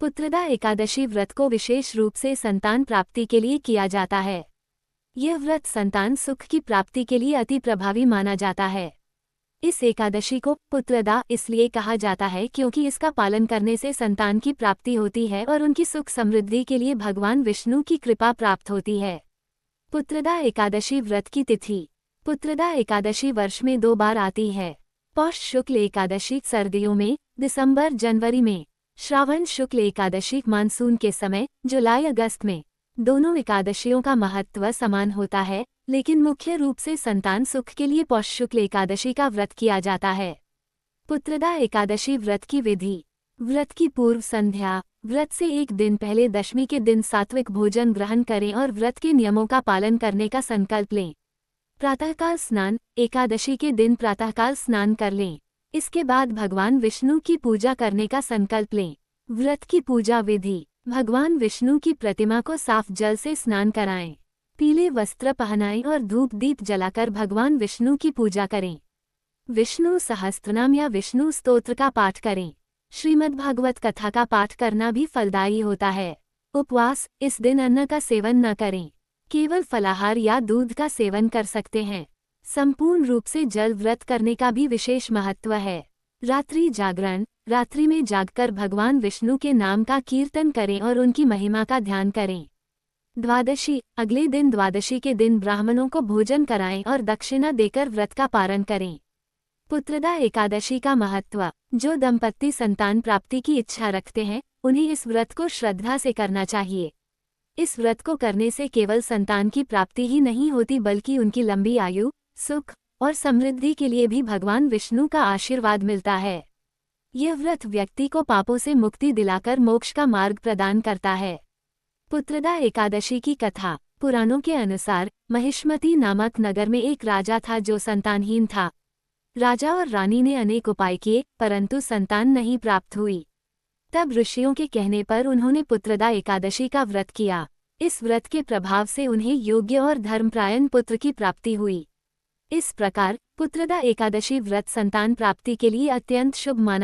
पुत्रदा एकादशी व्रत को विशेष रूप से संतान प्राप्ति के लिए किया जाता है। यह व्रत संतान सुख की प्राप्ति के लिए अति प्रभावी माना जाता है। इस एकादशी को पुत्रदा इसलिए कहा जाता है क्योंकि इसका पालन करने से संतान की प्राप्ति होती है और उनकी सुख समृद्धि के लिए भगवान विष्णु की कृपा प्राप्त होती है। पुत्रदा एकादशी व्रत की तिथि। पुत्रदा एकादशी वर्ष में 2 बार आती है। पौष शुक्ल एकादशी सर्दियों में, दिसंबर जनवरी में। श्रावण शुक्ल एकादशी मानसून के समय, जुलाई अगस्त में। दोनों एकादशियों का महत्व समान होता है, लेकिन मुख्य रूप से संतान सुख के लिए पौष शुक्ल एकादशी का व्रत किया जाता है। पुत्रदा एकादशी व्रत की विधि। व्रत की पूर्व संध्या। व्रत से एक दिन पहले दशमी के दिन सात्विक भोजन ग्रहण करें और व्रत के नियमों का पालन करने का संकल्प लें। प्रातःकाल स्नान। एकादशी के दिन प्रातःकाल स्नान कर लें। इसके बाद भगवान विष्णु की पूजा करने का संकल्प लें। व्रत की पूजा विधि। भगवान विष्णु की प्रतिमा को साफ जल से स्नान कराएं। पीले वस्त्र पहनाएं और धूप दीप जलाकर भगवान विष्णु की पूजा करें। विष्णु सहस्त्रनाम या विष्णु स्तोत्र का पाठ करें। श्रीमद्भागवत कथा का पाठ करना भी फलदायी होता है। उपवास। इस दिन अन्न का सेवन न करें, केवल फलाहार या दूध का सेवन कर सकते हैं। संपूर्ण रूप से जल व्रत करने का भी विशेष महत्व है। रात्रि जागरण। रात्रि में जागकर भगवान विष्णु के नाम का कीर्तन करें और उनकी महिमा का ध्यान करें। द्वादशी। अगले दिन द्वादशी के दिन ब्राह्मणों को भोजन कराएं और दक्षिणा देकर व्रत का पारण करें। पुत्रदा एकादशी का महत्व। जो दंपत्ति संतान प्राप्ति की इच्छा रखते हैं, उन्हें इस व्रत को श्रद्धा से करना चाहिए। इस व्रत को करने से केवल संतान की प्राप्ति ही नहीं होती बल्कि उनकी लंबी आयु, सुख और समृद्धि के लिए भी भगवान विष्णु का आशीर्वाद मिलता है। यह व्रत व्यक्ति को पापों से मुक्ति दिलाकर मोक्ष का मार्ग प्रदान करता है। पुत्रदा एकादशी की कथा। पुराणों के अनुसार महिष्मती नामक नगर में एक राजा था जो संतानहीन था। राजा और रानी ने अनेक उपाय किए, परंतु संतान नहीं प्राप्त हुई। तब ऋषियों के कहने पर उन्होंने पुत्रदा एकादशी का व्रत किया। इस व्रत के प्रभाव से उन्हें योग्य और धर्मपरायण पुत्र की प्राप्ति हुई। इस प्रकार पुत्रदा एकादशी व्रत संतान प्राप्ति के लिए अत्यंत शुभ माना